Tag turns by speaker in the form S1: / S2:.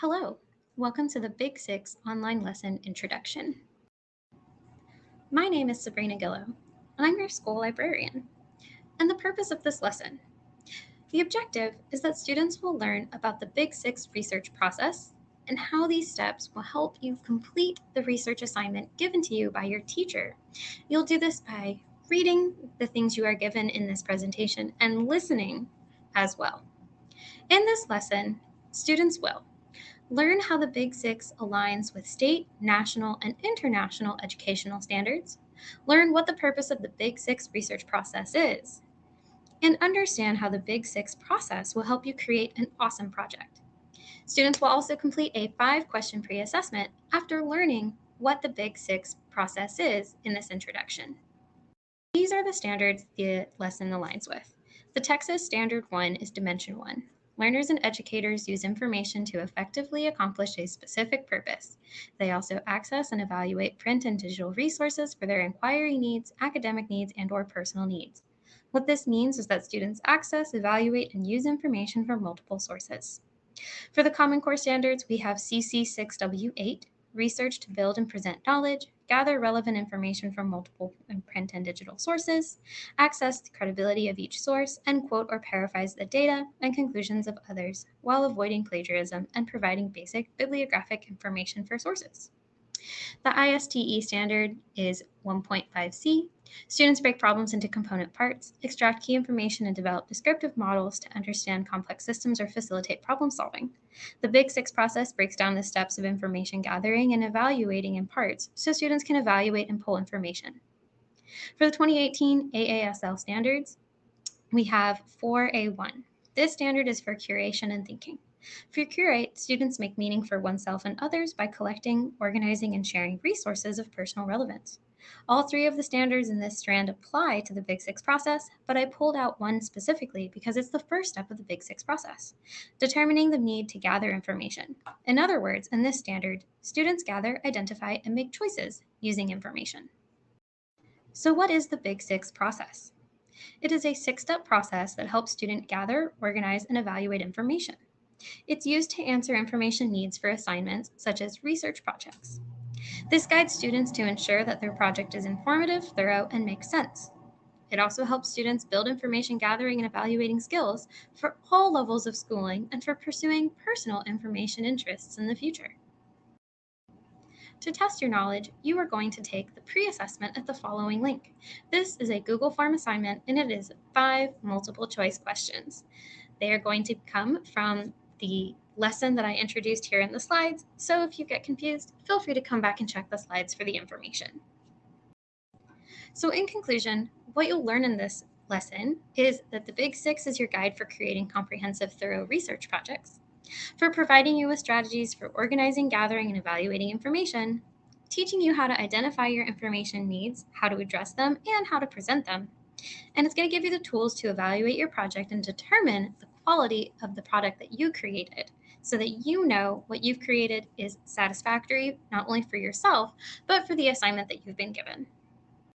S1: Hello, welcome to the Big Six online lesson introduction. My name is Sabrina Gillow, and I'm your school librarian. And the purpose of this lesson, the objective is that students will learn about the Big Six research process and how these steps will help you complete the research assignment given to you by your teacher. You'll do this by reading the things you are given in this presentation and listening as well. In this lesson, students will learn how the Big Six aligns with state, national, and international educational standards. Learn what the purpose of the Big Six research process is. And understand how the Big Six process will help you create an awesome project. Students will also complete a 5-question pre assessment after learning what the Big Six process is in this introduction. These are the standards the lesson aligns with. The Texas Standard 1 is Dimension 1. Learners and educators use information to effectively accomplish a specific purpose. They also access and evaluate print and digital resources for their inquiry needs, academic needs, and/or personal needs. What this means is that students access, evaluate, and use information from multiple sources. For the Common Core standards, we have CC6W8, research to build and present knowledge, gather relevant information from multiple print and digital sources, access the credibility of each source, and quote or paraphrase the data and conclusions of others while avoiding plagiarism and providing basic bibliographic information for sources. The ISTE standard is 1.5C. Students break problems into component parts, extract key information, and develop descriptive models to understand complex systems or facilitate problem solving. The Big Six process breaks down the steps of information gathering and evaluating in parts so students can evaluate and pull information. For the 2018 AASL standards, we have 4A1. This standard is for curation and thinking. For Curate, students make meaning for oneself and others by collecting, organizing, and sharing resources of personal relevance. All 3 of the standards in this strand apply to the Big Six process, but I pulled out one specifically because it's the first step of the Big Six process, determining the need to gather information. In other words, in this standard, students gather, identify, and make choices using information. So what is the Big Six process? It is a 6-step process that helps students gather, organize, and evaluate information. It's used to answer information needs for assignments, such as research projects. This guides students to ensure that their project is informative, thorough, and makes sense. It also helps students build information gathering and evaluating skills for all levels of schooling and for pursuing personal information interests in the future. To test your knowledge, you are going to take the pre-assessment at the following link. This is a Google Form assignment, and it is 5 multiple choice questions. They are going to come from the lesson that I introduced here in the slides, so if you get confused, feel free to come back and check the slides for the information. So in conclusion, what you'll learn in this lesson is that the Big Six is your guide for creating comprehensive, thorough research projects, for providing you with strategies for organizing, gathering, and evaluating information, teaching you how to identify your information needs, how to address them, and how to present them. And it's going to give you the tools to evaluate your project and determine the quality of the product that you created so that you know what you've created is satisfactory, not only for yourself, but for the assignment that you've been given.